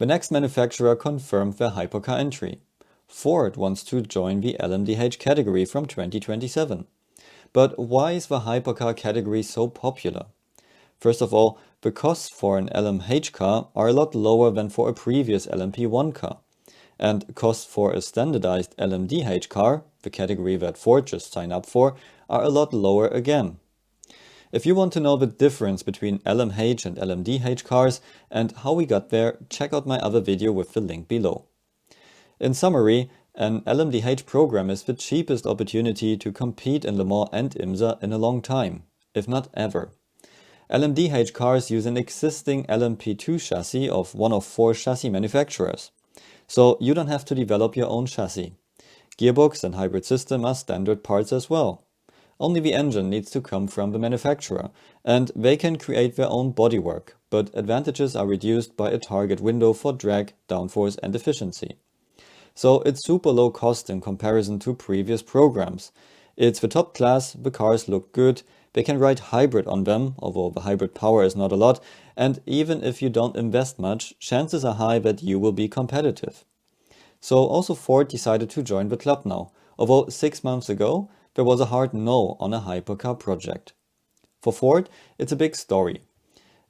The next manufacturer confirmed their hypercar entry. Ford wants to join the LMDh category from 2027. But why is the hypercar category so popular? First of all, the costs for an LMH car are a lot lower than for a previous LMP1 car. And costs for a standardized LMDh car, the category that Ford just signed up for, are a lot lower again. If you want to know the difference between LMH and LMDh cars and how we got there, check out my other video with the link below. In summary, an LMDh program is the cheapest opportunity to compete in Le Mans and IMSA in a long time, if not ever. LMDh cars use an existing LMP2 chassis of one of 4 chassis manufacturers. So you don't have to develop your own chassis. Gearbox and hybrid system are standard parts as well. Only the engine needs to come from the manufacturer, and they can create their own bodywork, but advantages are reduced by a target window for drag, downforce and efficiency. So it's super low cost in comparison to previous programs. It's the top class, the cars look good, they can ride hybrid on them, although the hybrid power is not a lot, and even if you don't invest much, chances are high that you will be competitive. So also Ford decided to join the club now, although 6 months ago there was a hard no on a hypercar project. For Ford, it's a big story.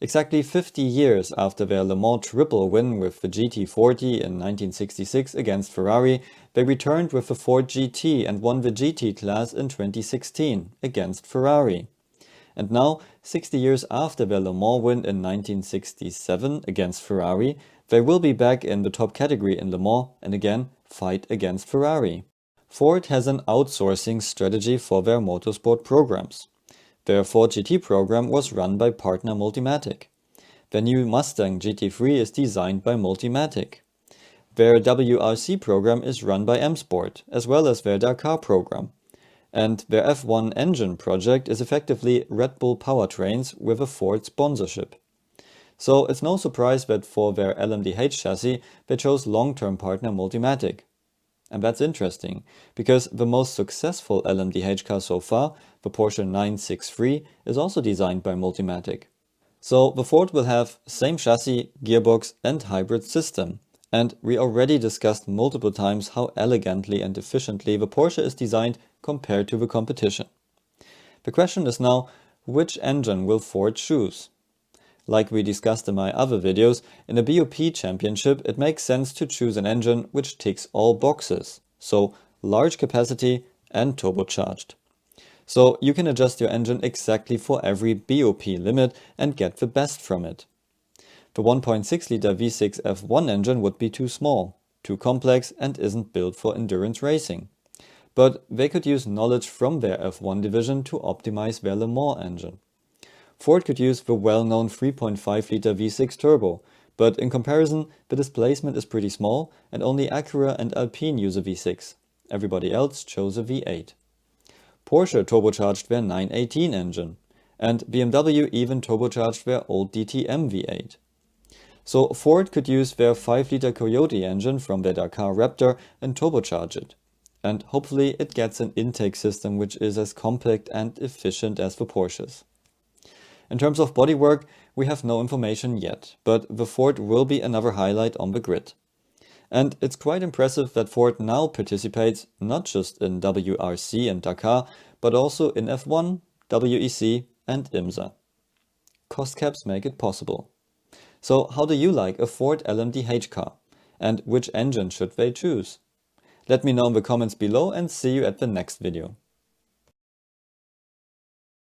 Exactly 50 years after their Le Mans triple win with the GT40 in 1966 against Ferrari, they returned with the Ford GT and won the GT class in 2016 against Ferrari. And now, 60 years after their Le Mans win in 1967 against Ferrari, they will be back in the top category in Le Mans and again fight against Ferrari. Ford has an outsourcing strategy for their motorsport programs. Their Ford GT program was run by partner Multimatic. Their new Mustang GT3 is designed by Multimatic. Their WRC program is run by M Sport, as well as their Dakar program. And their F1 engine project is effectively Red Bull powertrains with a Ford sponsorship. So it's no surprise that for their LMDh chassis, they chose long-term partner Multimatic. And that's interesting, because the most successful LMDh car so far, the Porsche 963, is also designed by Multimatic. So the Ford will have same chassis, gearbox and hybrid system. And we already discussed multiple times how elegantly and efficiently the Porsche is designed compared to the competition. The question is now, which engine will Ford choose? Like we discussed in my other videos, in a BOP championship it makes sense to choose an engine which ticks all boxes, so large capacity and turbocharged. So you can adjust your engine exactly for every BOP limit and get the best from it. The 1.6 liter V6 F1 engine would be too small, too complex and isn't built for endurance racing. But they could use knowledge from their F1 division to optimize their Le Mans engine. Ford could use the well-known 3.5 liter V6 turbo, but in comparison, the displacement is pretty small and only Acura and Alpine use a V6. Everybody else chose a V8. Porsche turbocharged their 918 engine, and BMW even turbocharged their old DTM V8. So Ford could use their 5 liter Coyote engine from their Dakar Raptor and turbocharge it. And hopefully it gets an intake system which is as compact and efficient as the Porsches. In terms of bodywork, we have no information yet, but the Ford will be another highlight on the grid. And it's quite impressive that Ford now participates not just in WRC and Dakar, but also in F1, WEC and IMSA. Cost caps make it possible. So how do you like a Ford LMDh car? And which engine should they choose? Let me know in the comments below and see you at the next video.